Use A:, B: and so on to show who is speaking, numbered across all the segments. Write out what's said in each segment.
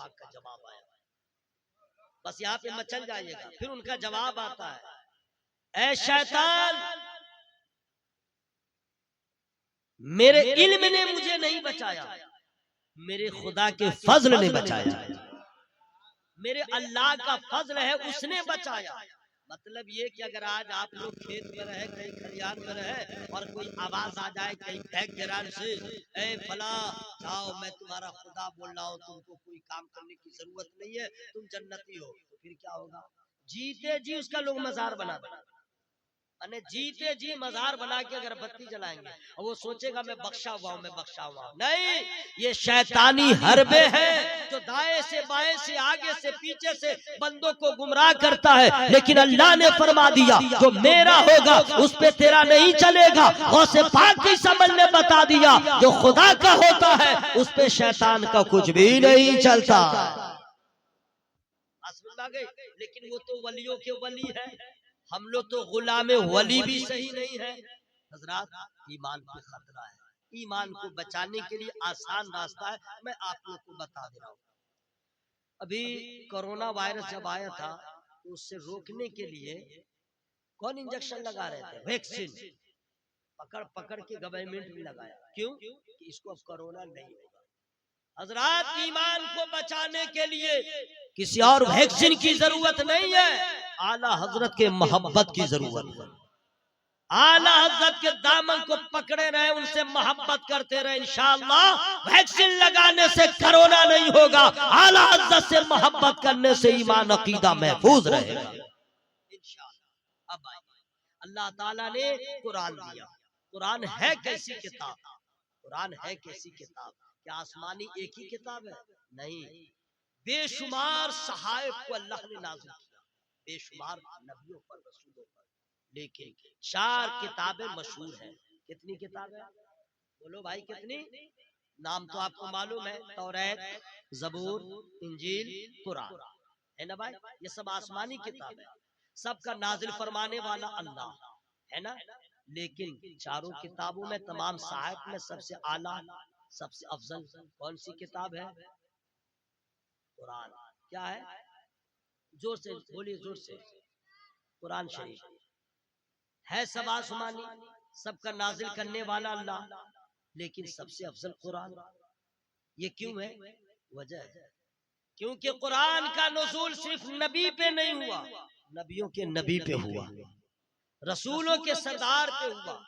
A: पाक का जवाब आया। बस यहाँ पे मचल जाइएगा। फिर उनका जवाब आता है, ऐ शैतान, मेरे इल्म ने मुझे नहीं बचाया, मेरे खुदा के फजल ने बचाया, मेरे अल्लाह का फजल है, उसने बचाया। मतलब ये कि अगर आज आप लोग खेत में रहे, कहीं खलियान में रहे और कोई आवाज आ जाए कहीं बैकग्राउंड से, ए फला जाओ, मैं तुम्हारा खुदा बोल रहा हूँ, तुमको कोई काम करने की जरूरत नहीं है, तुम जन्नती हो, तो फिर क्या होगा? जीते जी उसका लोग मजार बना देना, अने जीते जी मजार बना के अगर बत्ती जलाएंगे और वो सोचेगा मैं बख्शा हुआ हूं, मैं बख्शा हुआ हूं। नहीं, ये शैतानी हरबे है जो दाएं से बाएं से आगे से पीछे से बंदों को गुमराह करता है। लेकिन अल्लाह ने फरमा दिया जो मेरा होगा उस पे तेरा नहीं चलेगा। गौसे पाक की समझ ने बता दिया जो खुदा का होता है उस पे शैतान का कुछ भी नहीं चलता। लेकिन वो तो वलियों के वली है, हम लोग तो गुलाम वली भी सही नहीं है। हजरात, ईमान पे खतरा है, ईमान को बचाने के लिए आसान रास्ता है, मैं आप लोग को बता दे रहा हूँ। अभी कोरोना वायरस जब आया था तो उससे रोकने के लिए कौन इंजेक्शन लगा रहे थे? वैक्सीन पकड़ पकड़ के गवर्नमेंट भी लगाया। क्यों? कि इसको अब कोरोना नहीं होगा। हजरात, ईमान को बचाने के लिए किसी और वैक्सीन की जरूरत नहीं है, आला हजरत के मोहब्बत की जरूरत है। आला हजरत के दामन को पकड़े रहे, उनसे मोहब्बत करते रहे, इंशाअल्लाह वैक्सीन लगाने से कोरोना नहीं होगा, आला हजरत से मोहब्बत करने से ईमान अकीदा महफूज रहेगा इंशाअल्लाह। अब अल्लाह ताला ने कुरान दिया। कुरान है कैसी किताब? कुरान है कैसी किताब? क्या आसमानी एक ही किताब है? नहीं, बेशुमार सहायफ को अल्लाह ने नाज़िल किया, बेशुमार नबियों पर, रसूलों पर, लेकिन 4 किताबें मशहूर हैं। कितनी किताबें? बोलो भाई कितनी? नाम तो आपको मालूम है, तौरात, ज़बूर, इंजील, कुरान, है ना भाई? ये सब आसमानी किताब है, सबका नाजिल फरमाने वाला अल्लाह है ना। लेकिन चारों किताबों में, तमाम सहायफ में सबसे आला, सबसे अफजल कौन सी किताब है? कुरान। क्या है? जोर से बोलिए, जोर से। कुरान शरीफ है सब आसमानी, सबका नाजिल करने वाला अल्लाह, लेकिन सबसे अफजल कुरान। ये क्यों है? वजह है क्योंकि कुरान का नुज़ूल सिर्फ नबी पे नहीं हुआ, नबियों के नबी पे हुआ, रसूलों के सरदार पे हुआ,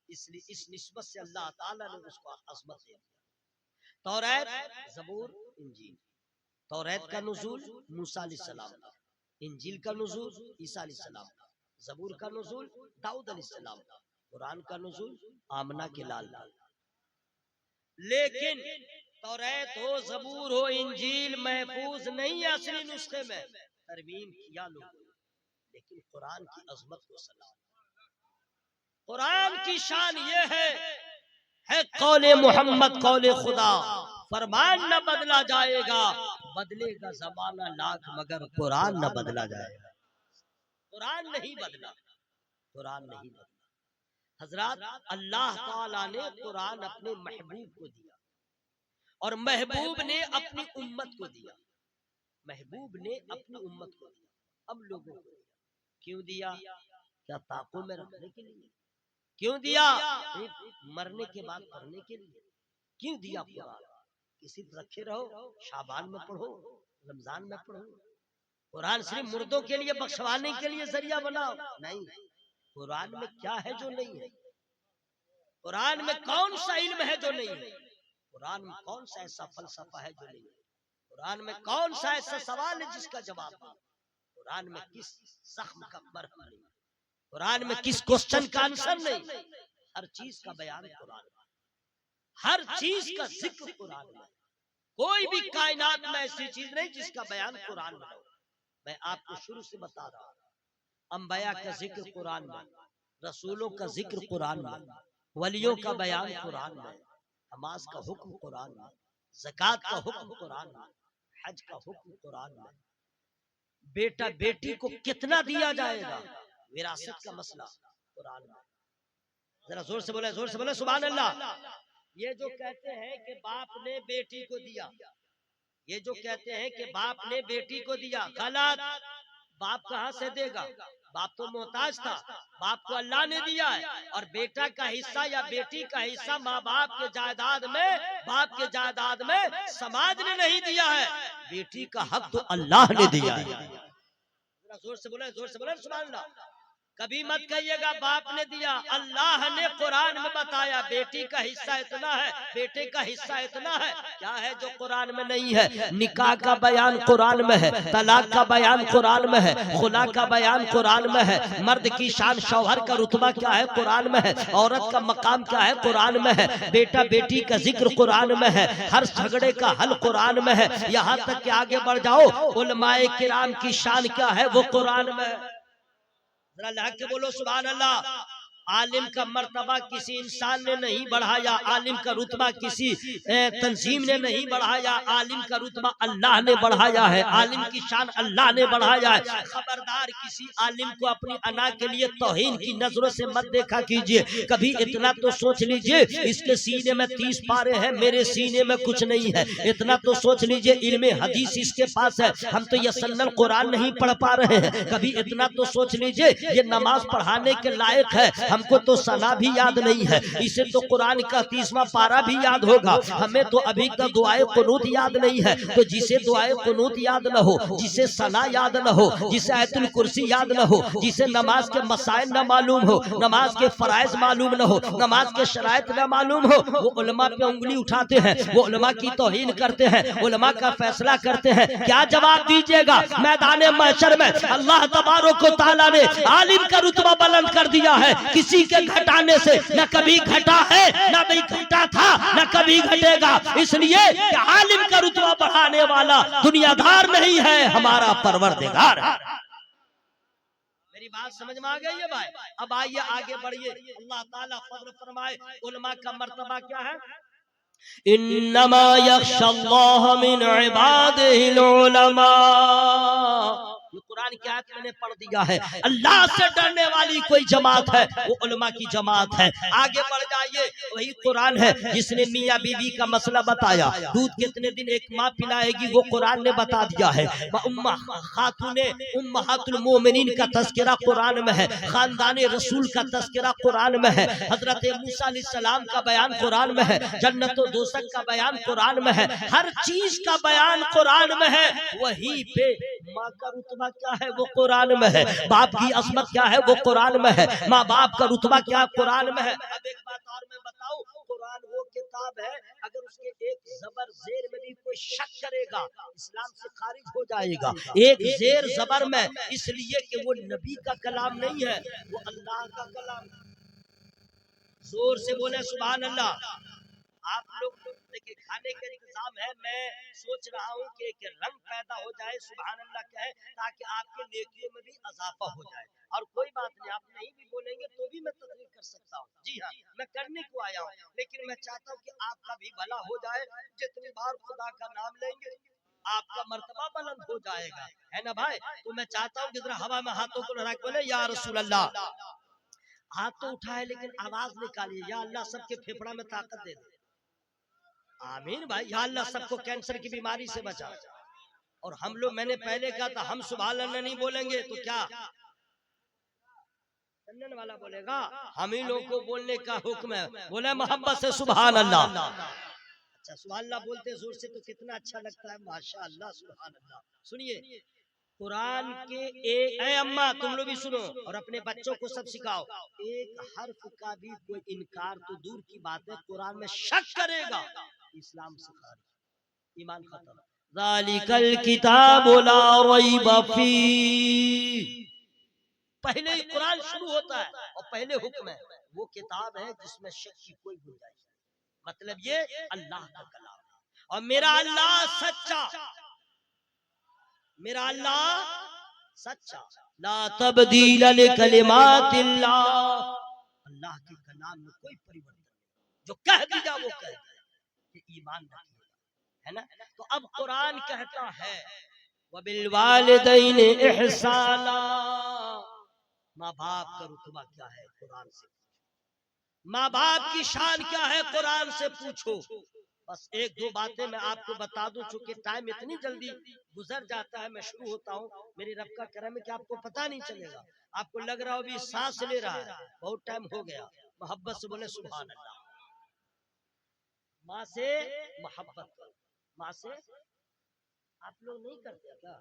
A: इसलिए इस निस्बत से अल्लाह ताला ने उसको अज़मत दे दिया। तौरात, ज़बूर, इंजील। तौरात का नुज़ूल मूसा अलैहिस्सलाम का, इंजील का नुज़ूल ईसा अलैहिस्सलाम का, ज़बूर का नुज़ूल दाऊद अलैहिस्सलाम का, कुरान का नुज़ूल आमना के लाल का। लेकिन तौरात हो, ज़बूर हो, इंजील महफूज नहीं है असली नुस्खे में, तरमीम किया लोगों ने। लेकिन कुरान की अजमत को सलाम, कुरान की शान ये है कौले मोहम्मद कौले खुदा, फरमान न बदला जाएगा, बदलेगा जमाना लाख मगर कुरान न बदला जाएगा। कुरान नहीं बदला, कुरान नहीं बदला। हजरात, अल्लाह ताला ने कुरान अपने महबूब को दिया और महबूब ने अपनी उम्मत को दिया, महबूब ने अपनी उम्मत को दिया, हम लोगों को दिया। क्यों दिया? क्या ताकों में रखने के लिए? क्यों दिया? मरने के बाद पढ़ने के लिए। क्यों दिया कुरान? किसी रखे रहो, शाबान में पढ़ो, रमजान में पढ़ो। कुरान सिर्फ मुर्दों के लिए बख्शवाने के लिए जरिया बनाओ? नहीं, कुरान में क्या है जो नहीं है? कुरान में कौन सा इल्म है जो नहीं है? कुरान में कौन सा ऐसा फलसफा है जो नहीं है? कुरान में कौन सा ऐसा सवाल है जिसका जवाब नहीं? कुरान में किस जख्म का मरहम नहीं? कुरान में किस क्वेश्चन का आंसर नहीं? हर चीज का बयान कुरान में, हर चीज का जिक्र कुरान में। कोई भी कायनात में ऐसी चीज नहीं जिसका बयान कुरान में हो। मैं आपको शुरू से बता रहा हूं, अंबिया का जिक्र कुरान में, रसूलों का जिक्र कुरान में, वलियों का बयान कुरान में, नमाज का हुक्म कुरान में, ज़कात का हुक्म कुरान में, हज का हुक्म कुरान में, बेटा बेटी को कितना दिया जाएगा, विरासत का मसला कुरान में। जरा जोर से बोले, जोर से बोले सुभान अल्लाह। ये जो कहते हैं कि बाप ने बेटी को दिया, ये जो कहते हैं कि बाप ने बेटी को दिया, गलत। बाप कहाँ से देगा? बाप तो मोहताज था, बाप को अल्लाह ने दिया है। और बेटा का हिस्सा या बेटी का हिस्सा माँ बाप के जायदाद में, बाप के जायदाद में समाज ने नहीं दिया है। बेटी का हक तो अल्लाह ने दिया है। जोर से बोले, जोर से बोले सुभान अल्लाह। कभी मत कहिएगा बाप ने दिया। अल्लाह ने कुरान में बताया बेटी का हिस्सा इतना है, बेटे का हिस्सा इतना है। क्या है जो कुरान में नहीं है? निकाह का बयान कुरान में है, तलाक का बयान कुरान में है, खुला का बयान कुरान में है, मर्द की शान शौहर का रुतबा क्या है कुरान में है, औरत का मकाम क्या है कुरान में है, बेटा बेटी का जिक्र कुरान में है, हर झगड़े का हल कुरान में है। यहाँ तक कि आगे बढ़ जाओ, उलमाए किराम की शान क्या है वो कुरान में है। जरा लहक के बोलो सुभान अल्लाह। आलिम का मर्तबा किसी इंसान ने नहीं बढ़ाया, आलिम का रुतबा किसी तंजीम ने नहीं बढ़ाया, आलिम का रुतबा अल्लाह ने बढ़ाया है, आलिम की शान अल्लाह ने बढ़ाया है। खबरदार किसी आलिम को अपनी अना के लिए तौहीन की नजरों से मत देखा कीजिए। कभी इतना तो सोच लीजिए इसके सीने में 30 पारे हैं, मेरे सीने में कुछ नहीं है। इतना तो सोच लीजिए इल्मे हदीस इसके पास है, हम तो यसन्नल कुरान नहीं पढ़ पा रहे हैं। कभी इतना तो सोच लीजिए ये नमाज पढ़ाने के लायक है, हमको तो सना भी याद नहीं है, इसे तो कुरान का 30वां पारा भी याद होगा, हमें तो अभी तक दुआए कुनूत याद नहीं है। तो जिसे दुआए कुनूत याद न हो, जिसे सना याद न हो, जिसे आयतुल कुर्सी याद न हो, जिसे नमाज के मसाइल न मालूम हो, नमाज के फराइज मालूम न हो, नमाज के शराइत न मालूम हो, वो उलमा पे उंगली उठाते हैं, वो उलमा की तौहीन करते हैं, उलमा का फैसला करते हैं। क्या जवाब दीजिएगा मैदान महशर में? अल्लाह तबारक व तआला ने आलिम का रुतबा बुलंद कर दिया है, किसी के घटाने से न कभी घटा है, न भी घटा था, न कभी घटेगा। इसलिए कि आलिम का रुतबा बढ़ाने वाला दुनियादार नहीं है, हमारा परवरदिगार है। मेरी बात समझ में आ गई है भाई? अब आइए आगे बढ़िए। अल्लाह ताला फज़ल फरमाए, उलमा का मर्तबा क्या है? इन्नमा यख्शल्लाह मिन इबादिहिल उलमा। ये कुरान की आयत मैंने पढ़ दिया है। अल्लाह से डरने वाली कोई जमात है वो उलमा की जमात है। आगे बढ़ जाइए, वही कुरान है जिसने मियाँ बीवी का मसला बताया, दूध कितने दिन एक माँ पिलाएगी वो कुरान ने बता दिया है। खातूने उम्महातुल मोमिनीन का तज़किरा कुरान में है, खानदान रसूल का तज़किरा कुरान में है, हजरत मूसा अलैहिस्सलाम का बयान कुरान में है, जन्नत और दोज़ख का बयान कुरान में है, हर चीज का बयान कुरान में है। वहीं पे माँ का रुतबा क्या है वो कुरान में है, बाप की असमत क्या है वो कुरान में है, माँ बाप का रुतबा क्या कुरान में है। अब एक बात और मैं बताऊं, कुरान वो किताब है अगर उसके एक जबर जेर में भी कोई शक करेगा इस्लाम से खारिज हो जाएगा। एक जेर जबर में, इसलिए कि वो नबी का कलाम नहीं है, वो अल्लाह का कलाम। जोर से बोले सुभान अल्लाह। आप लोग देखिए खाने का इंतजाम है, मैं सोच रहा हूँ कि एक रंग पैदा हो जाए, सुभान अल्लाह कहे, ताकि आपके नेकियों में भी इजाफा हो जाए। और कोई बात नहीं, आप नहीं भी बोलेंगे तो भी मैं तकरीर कर सकता हूँ। जी हाँ, मैं करने को आया हूँ, लेकिन मैं चाहता हूँ कि आपका भी भला हो जाए। जितनी बार खुदा का नाम लेंगे आपका मर्तबा बुलंद हो जाएगा, है ना भाई? तो मैं चाहता हूँ कि जरा हवा में हाथों को लड़ा के बोले या रसूल अल्लाह। हाथ तो उठाए लेकिन आवाज निकालिए, या अल्लाह सबके फेफड़ा में ताकत दे दे। आमीन भाई। या अल्लाह सबको कैंसर की बीमारी से बचा। और हम लोग, मैंने पहले कहा था, हम सुभान अल्लाह नहीं बोलेंगे तो क्या चंदन वाला बोलेगा? हम ही लोग को बोलने का हुक्म है, बोले मोहब्बत से सुभान अल्लाह। अच्छा सुभान अल्लाह बोलते जोर से तो कितना अच्छा लगता है, माशाअल्लाह सुभान अल्लाह। सुनिए कुरान के एक, अम्मा तुम लोग भी सुनो और अपने बच्चों को सब सिखाओ, एक हर्फ का भी कोई इनकार तो दूर की बात है, कुरान में शक करेगा इस्लाम से खारिज, ईमान खत्म। ज़ालिकल किताबु ला रैब फीह। पहले ही कुरान शुरू होता है और पहले हुक्म है, वो किताब है जिसमें शक की कोई गुंजाइश नहीं। मतलब ये अल्लाह का कलाम है और मेरा अल्लाह सच्चा, मेरा अल्लाह सच्चा। ला तब्दील लिकलिमातिल्लाह, अल्लाह के कलाम में कोई परिवर्तन नहीं, जो कह दिया वो कह दिया, ये ईमान रखिएगा, है ना? तो अब कुरान कहता है वबिल वालिदैन इहसाना, माँ बाप का रुतबा क्या है कुरान से, माँ बाप की शान क्या है कुरान से पूछो। बस एक दो बातें मैं आपको बता दूं, चूंकि टाइम इतनी जल्दी गुजर जाता है। मैं शुरू होता हूँ, मेरी रब का करम है कि आपको पता नहीं चलेगा। आपको लग रहा हो अभी सांस ले रहा है, बहुत टाइम हो गया। मोहब्बत से बोले सुभान अल्लाह। माँ से मोहब्बत करो। माँ से आप लोग नहीं करते क्या?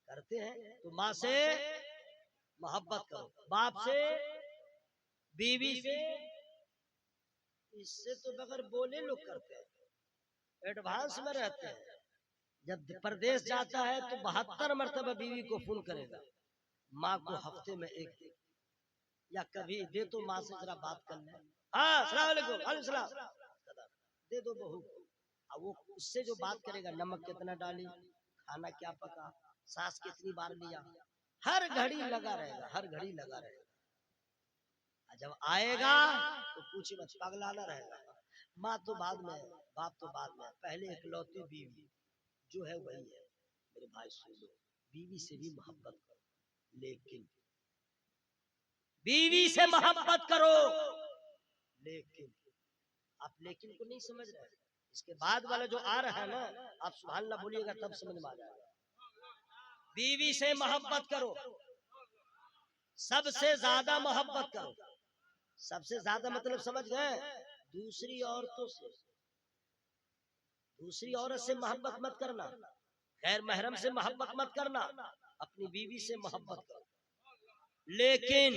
A: करते हैं। तो माँ से मोहब्बत करो, बाप से, बीवी से, इससे तो बगैर बोले लोग करते हैं, एडवांस में रहते हैं। जब प्रदेश जाता है तो 72 मरतबा बीवी को फोन करेगा, माँ को हफ्ते में एक दिन, या कभी दे तो माँ से जरा बात कर ले, हाँ अस्सलाम वालेकुम, वालेकुम सलाम, दे दो बहू को। अब वो उससे जो बात करेगा, नमक कितना डाली, खाना क्या पका, सांस कितनी बार लिया, हर घड़ी लगा रहेगा, हर घड़ी लगा रहेगा। जब आएगा तो पूछे मत, पगलाना रहेगा। माँ तो बाद में, बाप तो बाद में, पहले इकलौती बीवी जो है वही है। मेरे भाई सुन लो, बीवी से भी मोहब्बत करो, लेकिन बीवी से मोहब्बत करो, लेकिन आप लेकिन को नहीं समझ रहे। इसके बाद वाला जो आ रहा है ना, आप सुभान अल्लाह बोलिएगा तब समझ में आ जाएगा। बीवी से मोहब्बत करो, सबसे ज्यादा मोहब्बत करो। सबसे ज्यादा मतलब समझ गए? दूसरी औरतों से, दूसरी औरत से मोहब्बत मत करना, गैर महरम से मोहब्बत मत करना, अपनी बीवी से मोहब्बत करो। लेकिन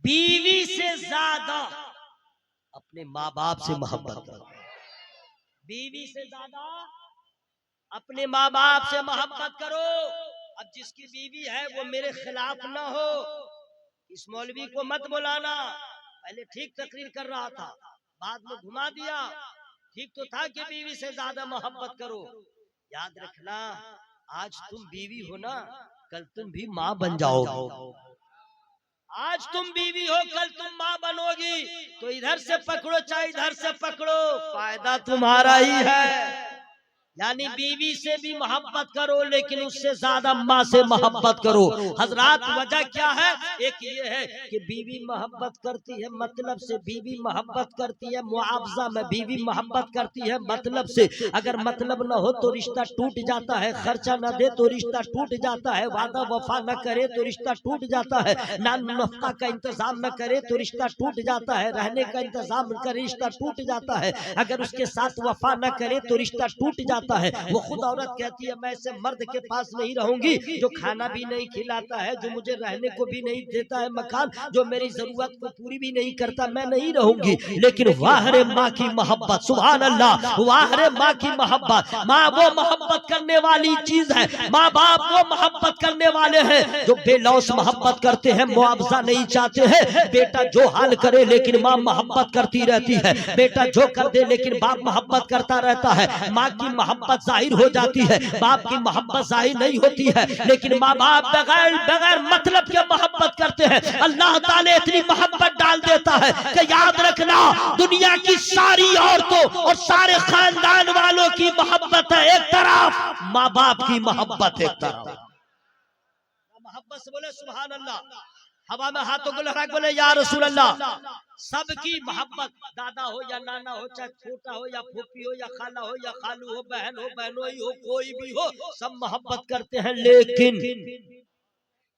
A: बीवी से ज्यादा अपने माँ बाप से मोहब्बत करो। बीवी से ज्यादा अपने माँ बाप से मोहब्बत करो। अब जिसकी बीवी है वो मेरे खिलाफ ना हो, इस मौलवी को मत बुलाना। पहले ठीक तकरीर कर रहा था, बाद में घुमा दिया। ठीक तो था कि बीवी से ज्यादा मोहब्बत करो। याद रखना, आज तुम बीवी हो ना, कल तुम भी माँ बन जाओगे। आज तुम बीवी हो, कल तुम माँ बनोगी। तो इधर से पकड़ो चाहे इधर से पकड़ो, फायदा तुम्हारा ही है। यानी बीवी से भी मोहब्बत करो, लेकिन उससे ज्यादा माँ से मोहब्बत करो। हजरात वजह क्या है? एक ये है कि बीवी मोहब्बत करती है मतलब से, बीवी मोहब्बत करती है मुआवजा में, बीवी मोहब्बत करती है मतलब से। अगर मतलब न हो तो रिश्ता टूट जाता है, खर्चा न दे तो रिश्ता टूट जाता है, वादा वफा न करे तो रिश्ता टूट जाता है, नान नफ्का का इंतजाम न करे तो रिश्ता टूट जाता है, रहने का इंतजाम न करे रिश्ता टूट जाता है, अगर उसके साथ वफा न करे तो रिश्ता टूट जाता है। वो खुद औरत कहती है मैं ऐसे मर्द के पास नहीं रहूंगी जो खाना भी नहीं खिलाता है, जो मुझे रहने को भी नहीं देता है मकान, जो मेरी जरूरत को पूरी भी नहीं करता, मैं नहीं रहूंगी। लेकिन वाह रे माँ की मोहब्बत, सुभान अल्लाह, वाह रे माँ की मोहब्बत। माँ वो मोहब्बत करने वाली चीज है, माँ बाप वो मोहब्बत करने वाले हैं जो बेलौस मोहब्बत करते हैं, मुआवजा नहीं चाहते हैं। बेटा जो हाल करे लेकिन माँ मोहब्बत करती रहती है, बेटा जो कर दे लेकिन बाप मोहब्बत करता रहता है। माँ की मोहब्बत जाहिर हो जाती है, बाप की मोहब्बत जाहिर नहीं होती है। लेकिन माँ बाप बगैर बगैर मतलब के मोहब्बत करते हैं। अल्लाह ताला इतनी मोहब्बत डाल देता है कि याद रखना, दुनिया की सारी औरतों और सारे खानदान वालों की मोहब्बत है एक तरफ, माँ बाप की मोहब्बत एक तरफ। मोहब्बत से बोले सुभान अल्लाह, हवा में हाथों को लगा बोले या रसूल अल्लाह। सबकी मोहब्बत, दादा हो या नाना हो, चाहे छोटा हो या फूफी हो या खाला हो या खालू हो, बहन हो, बहनोई हो, कोई भी हो, सब मोहब्बत करते हैं।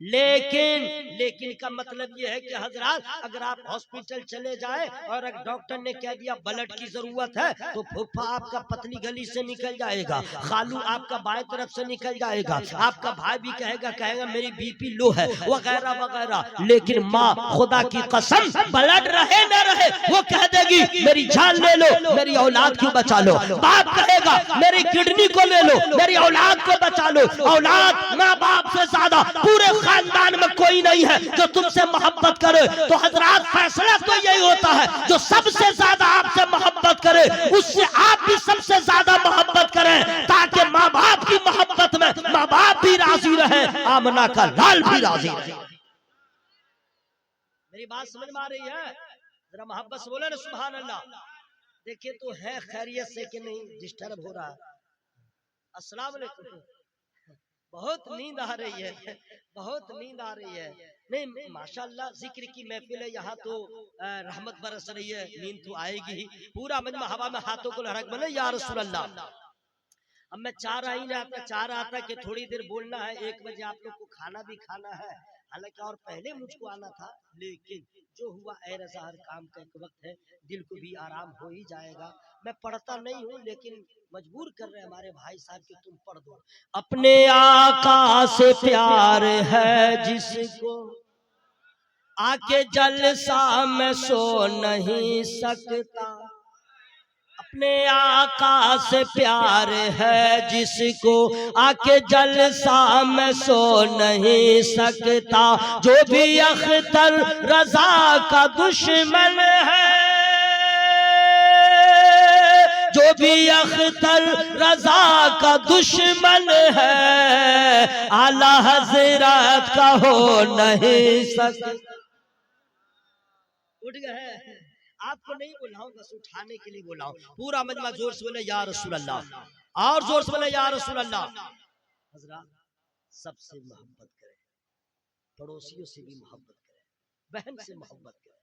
A: लेकिन का मतलब यह है कि हजरात, अगर आप हॉस्पिटल चले जाएं और अगर डॉक्टर ने कह दिया ब्लड की जरूरत है, तो फूफा आपका पतली गली से निकल जाएगा, खालू आपका बाएं तरफ से निकल जाएगा, आपका भाई भी कहेगा मेरी बीपी लो है, वगैरह वगैरह। लेकिन माँ, खुदा की कसम, ब्लड रहे न रहे, वो कह देगी मेरी जान ले लो, मेरी औलाद क्यों बचा लो। बाप कहेगा मेरी किडनी को ले लो, मेरी औलाद को बचा लो। औलाद माँ बाप से ज्यादा पूरे खानदान में कोई नहीं है जो तुमसे मोहब्बत करे। तो हजरात, फैसला तो यही होता है, जो सबसे ज्यादा आपसे मोहब्बत करे उससे आप भी सबसे ज्यादा मोहब्बत करें, ताकि माँ बाप की मोहब्बत में माँ बाप भी राजी रहे, आमना का लाल भी राजी रहे। मेरी बात समझ में आ रही है? जरा मोहब्बत से बोले ना सुभान अल्लाह। देखिए तो है खैरियत से कि नहीं, डिस्टर्ब हो रहा है। अस्सलाम वालेकुम, बहुत नींद आ रही है, बहुत नींद आ रही है। नहीं माशाल्लाह जिक्र की महफिल है, यहाँ तो रहमत बरस रही है, नींद तो आएगी ही। पूरा मजमा हवा में हाथों को लहरक बने या रसूल अल्लाह। अब मैं चाह रहा था कि थोड़ी देर बोलना है, 1 बजे आप लोग को खाना भी खाना है, हालांकि और पहले मुझको आना था, लेकिन जो हुआ ए रज़ा, हर काम का एक वक्त है, दिल को भी आराम हो ही जाएगा। मैं पढ़ता नहीं हूँ, लेकिन मजबूर कर रहे हमारे भाई साहब कि तुम पढ़ दो। अपने आका से प्यार है जिसको, आके जलसा में सो नहीं सकता। अपने आका से प्यार है जिसको, आके जलसा में सो नहीं सकता। जो भी अख्तर रजा का दुश्मन है, जो भी अख्तर रजा का दुश्मन है, आला हजरत का हो नहीं सकता। उठ गए, आपको नहीं बुलाऊं, बस उठाने के लिए बुलाऊं। पूरा मजमा जोर से बोले या रसूल अल्लाह, और जोर से बोले या रसूल अल्लाह। हजरात, सबसे मोहब्बत करें, पड़ोसियों से भी मोहब्बत करें, बहन से मोहब्बत करें,